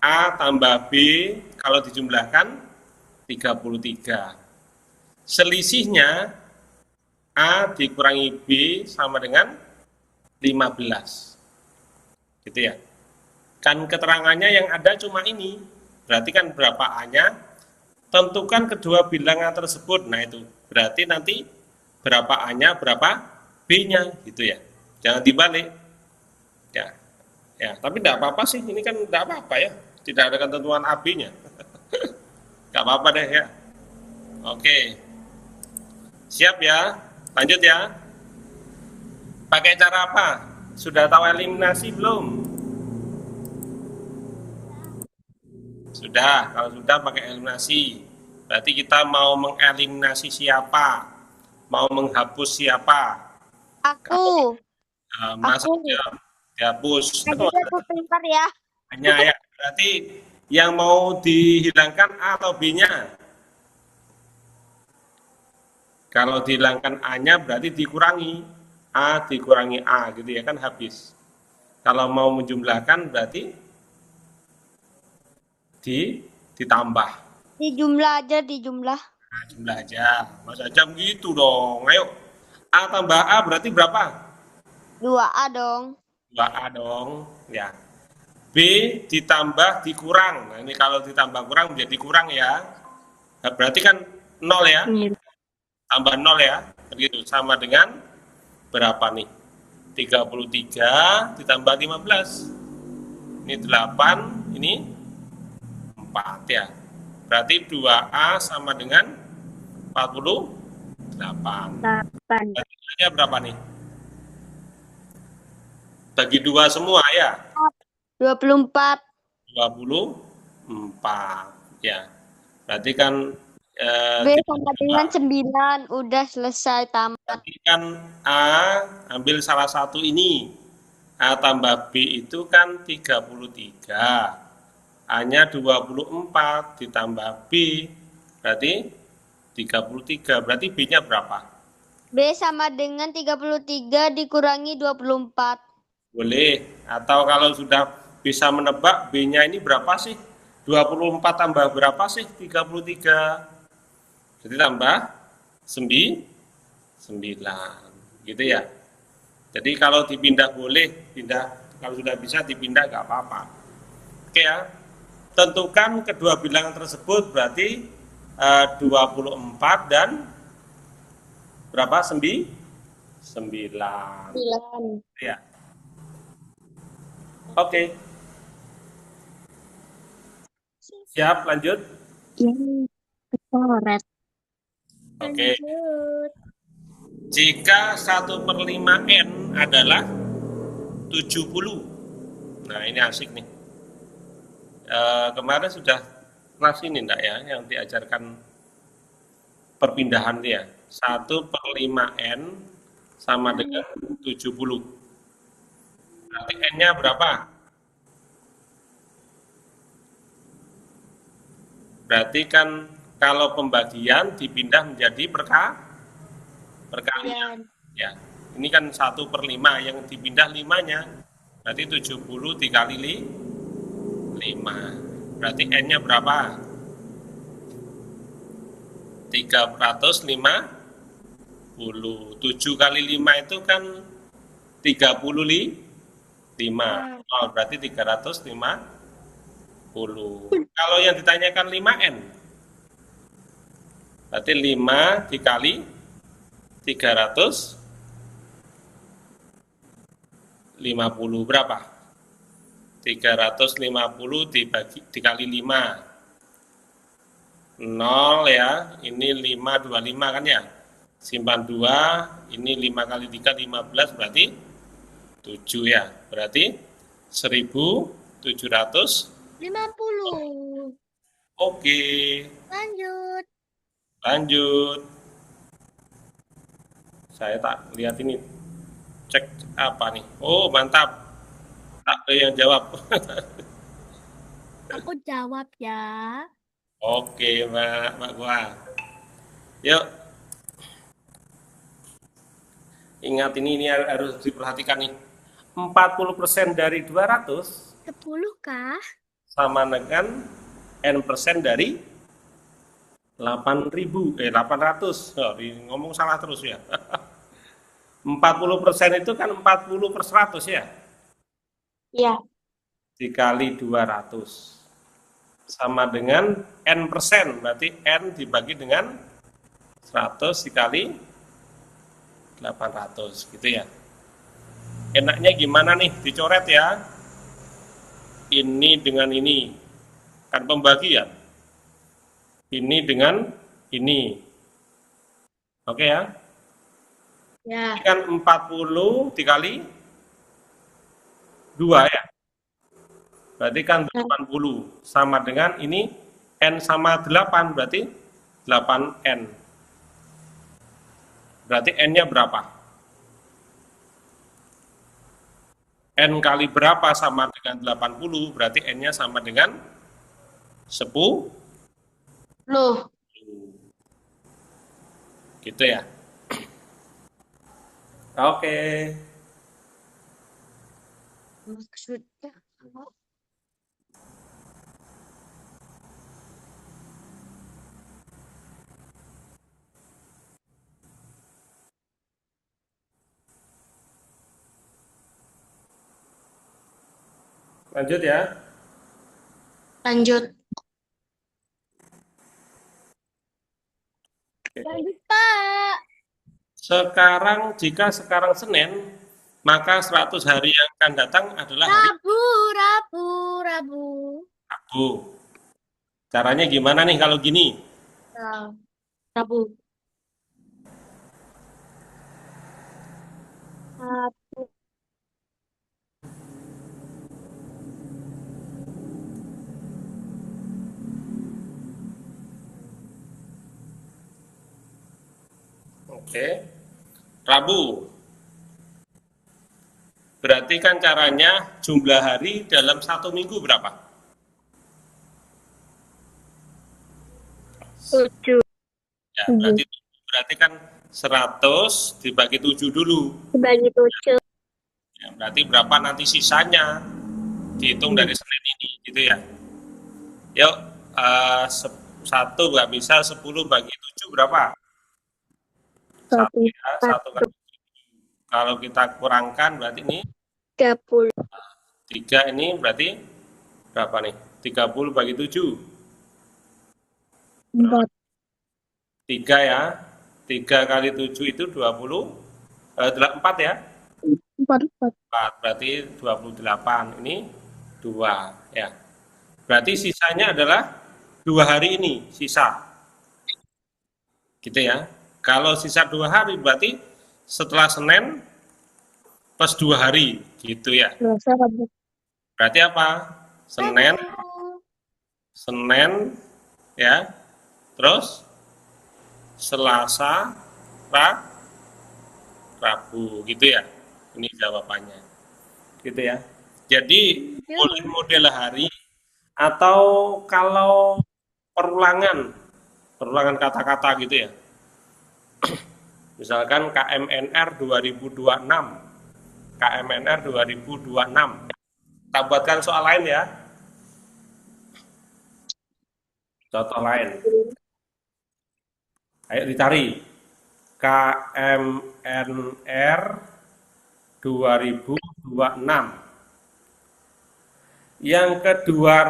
A tambah B kalau dijumlahkan 33. Selisihnya A dikurangi B sama dengan 15. Gitu ya. Kan keterangannya yang ada cuma ini. Berarti kan berapa A-nya? Tentukan kedua bilangan tersebut. Nah itu. Berarti nanti berapa A-nya, berapa B-nya gitu ya. Jangan dibalik. Ya. Ya, tapi tidak apa-apa sih. Ini kan tidak apa-apa ya. Tidak ada ketentuan AB-nya. Gak apa-apa deh ya. Oke. Siap ya? Lanjut ya. Pakai cara apa? Sudah tahu eliminasi belum? Sudah, kalau sudah pakai eliminasi. Berarti kita mau mengeliminasi siapa? Mau menghapus siapa? Aku. Masa Aku. dihapus? Jadi aku pintar ya. Hanya ya. Berarti yang mau dihilangkan A atau B-nya? Kalau dihilangkan A-nya berarti dikurangi. A dikurangi A gitu ya kan habis. Kalau mau menjumlahkan berarti ditambah. Dijumlah aja, dijumlah. Nah, jumlah aja. Masa jam gitu dong. Ayo. A tambah A berarti berapa? 2A dong. 2A dong. Ya. B ditambah dikurang. Nah, ini kalau ditambah kurang menjadi kurang ya. Nah, berarti kan 0 ya. Tambah 0 ya. Begitu. Sama dengan berapa nih? 33 ditambah 15. Ini 8, ini 4 ya. Berarti 2A sama dengan 48. 8. Berarti berapa nih? Bagi 2 semua ya? 24. 24. Ya. Berarti kan B sama dengan 9. Udah selesai tamat. berarti kan A ambil salah satu ini. A tambah B itu kan 33. A-nya 24 ditambah B berarti 33. Berarti B-nya berapa? B sama dengan 33 dikurangi 24. Boleh. Atau kalau sudah bisa menebak B-nya ini berapa sih? 24 tambah berapa sih? 33. Jadi tambah 9. Gitu ya. Jadi kalau dipindah boleh, pindah. Kalau sudah bisa dipindah nggak apa-apa. Oke ya. Tentukan kedua bilangan tersebut berarti 24 dan berapa? 9. Ya. Oke. Siap, lanjut. Coret. Oke. Jika 1/5 N adalah 70. Nah, ini asik nih. Kemarin sudah kelas ini enggak ya yang diajarkan perpindahan dia. 1/5 N sama dengan 70. Berarti N-nya berapa? Berarti kan kalau pembagian dipindah menjadi perkalian. Ya, ini kan 1/5 yang dipindah 5-nya. Berarti 70 dikali 5. Berarti N-nya berapa? 350. 7 kali 5 itu kan 35. Oh, berarti 350. Kalau yang ditanyakan 5N, berarti 5 dikali 350 berapa? 350 dikali 5. 0 ya, ini 525 kan ya. Simpan 2, ini 5 kali 3, 15 berarti 7 ya. Berarti 1700. 50. Oke, Lanjut. lanjut. Saya tak lihat ini. Cek apa nih? Oh, mantap. Tak ada yang jawab. Aku jawab ya. Oke, Mbak Gua. Yuk, ingat ini harus diperhatikan nih. 40% dari 200 10 kah? sama dengan N% dari 800. Oh, ngomong salah terus ya. 40% itu kan 40 per 100 ya. Iya. Dikali 200. Sama dengan N%. Berarti N dibagi dengan 100 dikali 800. Gitu ya. Enaknya gimana nih? Dicoret ya. Ini dengan ini. Kan pembagian. Ini dengan ini. Oke ya. Ya. Ini kan 40 dikali 2 ya. Berarti kan 80 sama dengan ini N sama 8 berarti 8N. Berarti N-nya berapa? N kali berapa sama dengan 80 berarti N-nya sama dengan 10. Loh. Gitu ya. Oke. Maksudnya. Lanjut ya. Lanjut. Lanjut, Pak. Jika sekarang Senin, maka 100 hari yang akan datang adalah hari Rabu, Rabu, Rabu. Rabu. Caranya gimana nih kalau gini? Rabu. Rabu. Oke. Rabu. Berarti kan caranya jumlah hari dalam 1 minggu berapa? 7 Ya, berarti kan 100 dibagi 7 dulu. dibagi 7. Ya, berarti berapa nanti sisanya? Dihitung dari Senin ini, gitu ya. Yuk, 1 nggak bisa, 10 bagi 7 berapa? 1 ya, 1 kali 7. Kalau kita kurangkan berarti ini 30. 3 ini berarti berapa nih? 30 bagi 7. 4. 3 ya. 3 kali 7 itu 4 ya. 4. 4 berarti 28. Ini 2 ya. Berarti sisanya adalah 2 hari ini sisa. Gitu ya. Kalau sisa 2 hari berarti setelah Senin plus 2 hari gitu ya. Berarti apa? Senin ya. Terus Selasa, Rabu gitu ya. Ini jawabannya. Gitu ya. Jadi boleh model hari atau kalau perulangan kata-kata gitu ya. Misalkan KMNR 2026. KMNR 2026. Kita buatkan soal lain ya. Contoh lain. Ayo dicari. KMNR 2026. Yang kedua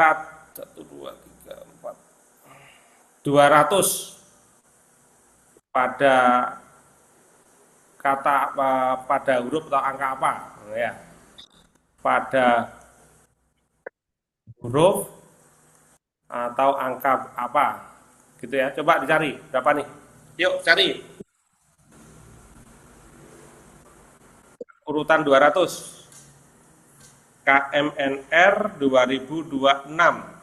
200 pada kata apa, pada huruf atau angka apa ya, pada huruf atau angka apa gitu ya. Coba dicari berapa nih, yuk cari urutan 200 KMNR 2026.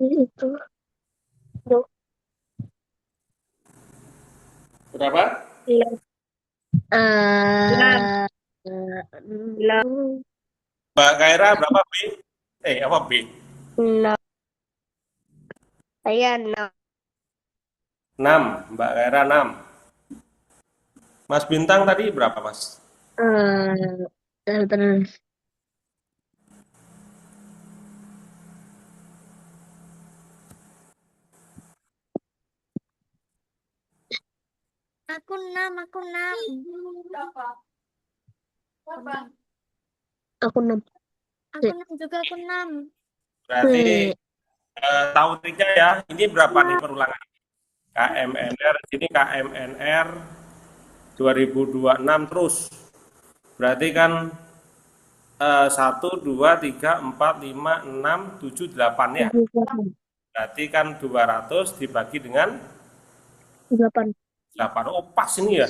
Itu. Duh, Berapa? iya. Enam. Enam. Mbak Kaira berapa B? Apa B? Enam. Saya enam. 6, Mbak Kaira 6. Mas Bintang tadi berapa, Mas? Terus. Aku enam, aku enam. Aku enam. Aku enam juga, aku enam. Berarti tahu triknya ya. Ini berapa nih perulangan? KMNR, ini KMNR 2026 terus. Berarti kan 1, 2, 3, 4, 5, 6, 7, 8 ya. Berarti kan 200 dibagi dengan 8. 8. Oh, pas ini ya.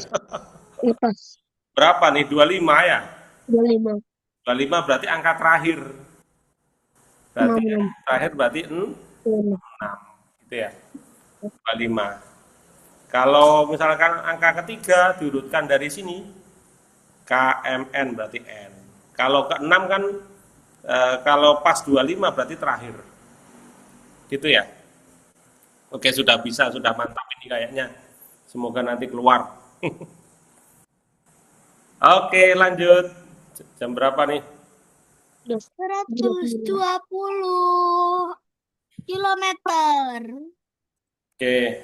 Lepas. Berapa nih? 25 ya. 25. 25 berarti angka terakhir. Berarti Enam. terakhir berarti 6 gitu ya. 25. Kalau misalkan angka ketiga diurutkan dari sini, KMN berarti N. Kalau ke-6 kan kalau pas 25 berarti terakhir. Gitu ya. Oke, sudah bisa, sudah mantap ini kayaknya. Semoga nanti keluar. Oke, lanjut. Jam berapa nih? 120 kilometer. Oke.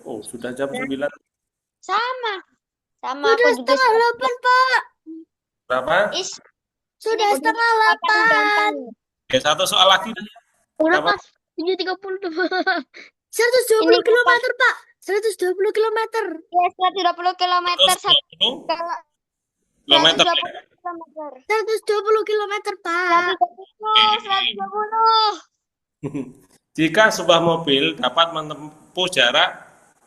Oh, sudah jam 9. Sama. Sama aku juga. Sudah setengah 8, Pak. Berapa? Sudah setengah 8. Oke, satu soal lagi. Udah Berapa? pas. 7.30 tuh. 120 kilometer, Pak. 120 kilometer. Ya, 120 kilometer. 120 kilometer. 120 kilometer, Pak. 120. Jika sebuah mobil dapat menempuh jarak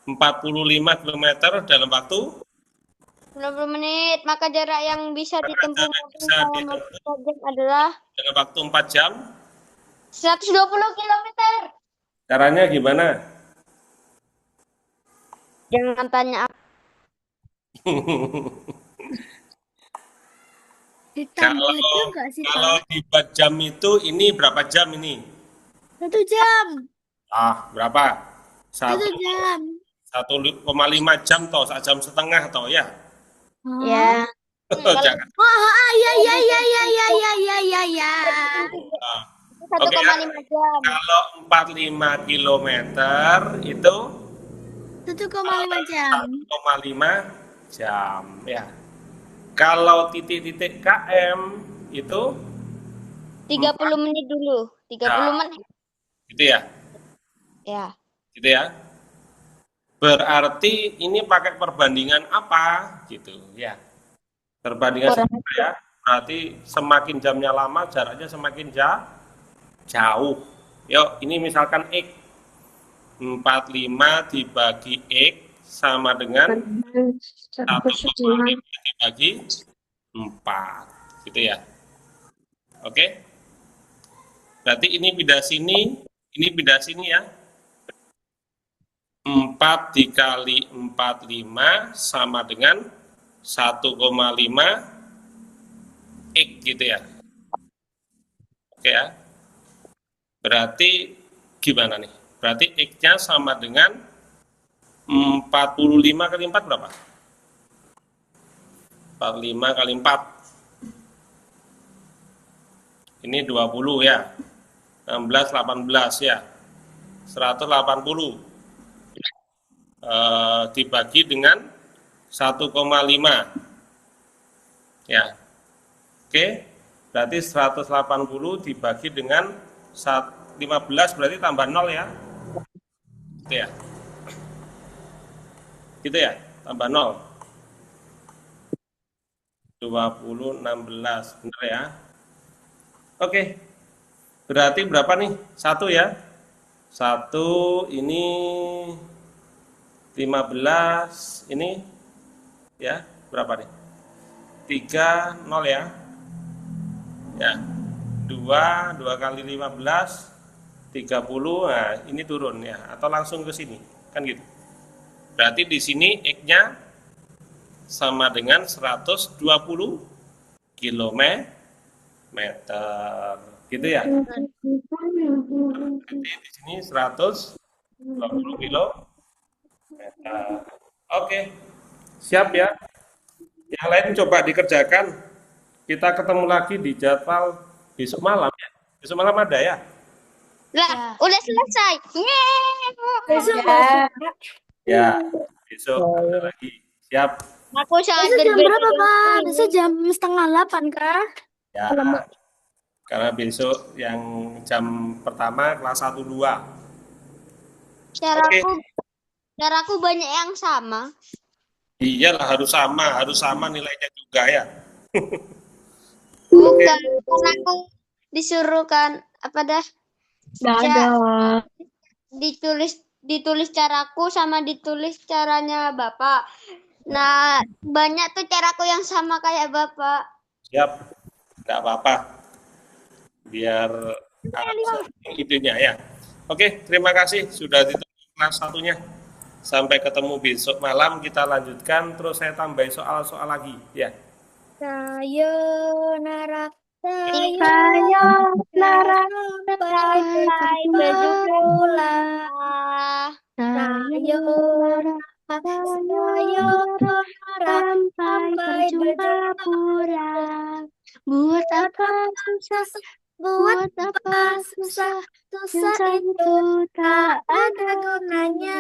45 km dalam waktu 90 menit, maka jarak yang bisa ditempuh mobil dalam waktu 4 jam adalah dalam waktu 4 jam, 120 kilometer. caranya gimana? Jangan tanya aku. Kalau dibuat jam itu ini berapa jam ini? 1 jam. Berapa? 1 jam. 1,5 jam toh, 1 jam setengah toh ya? Ya. Jangan. Ya. Oke, 1,5 jam. kalau 45 km itu 1,5 jam. 1,5 jam ya. Kalau titik-titik KM itu 30 menit dulu. 30 menit. gitu ya. Ya. Gitu ya. Berarti ini pakai perbandingan apa gitu ya. Perbandingan ya. Berarti semakin jamnya lama jaraknya semakin jauh. Yuk, ini misalkan X 45 dibagi X sama dengan 1,5 dibagi 4 gitu ya. Oke. Berarti ini pindah sini, ini pindah sini ya. 4 dikali 45 sama dengan 1,5 X gitu ya. Oke ya. Berarti gimana nih? Berarti X-nya sama dengan 45 kali 4 berapa? 45 kali 4. Ini 20 ya. 16, 18 ya. 180. Dibagi dengan 1,5. Ya. Oke. Berarti 180 dibagi dengan 15 berarti tambah 0 ya. Gitu ya. Gitu ya, tambah 0. 20, 16, bener ya. Oke, berarti berapa nih? 1 ya. 1 ini 15, ini ya, berapa nih? 3, 0 ya. Ya, 2 kali 15, 30, nah ini turun ya, atau langsung ke sini, kan gitu. Berarti di sini X-nya sama dengan 120 km, gitu ya. Jadi di sini 120 km. Oke, siap ya. Yang lain coba dikerjakan. Kita ketemu lagi di jadwal besok malam ya. Besok malam ada ya? Lah, udah selesai. Ya. Ya, besok ada lagi. Siap. Aku sangat Besok jam berbeda. berapa, Pak? Besok jam 7:30 kah? Ya, karena besok yang jam pertama kelas 1 2. Caraku banyak yang sama. Iyalah harus sama nilainya juga ya. Bukan, karena aku disuruh kan apa dah? Nggak ada. Ditulis caraku sama ditulis caranya Bapak. Nah, banyak tuh caraku yang sama kayak Bapak. Siap. Enggak apa-apa. Biar idenya ya. Oke, terima kasih sudah ditunggu kelas satunya. Sampai ketemu besok malam kita lanjutkan terus saya tambahin soal-soal lagi ya. Sayonara, Sayonara, sampai berjumpa pulang. Sayonara, sampai berjumpa pulang. Buat apa Buat apa susah itu tak ada gunanya.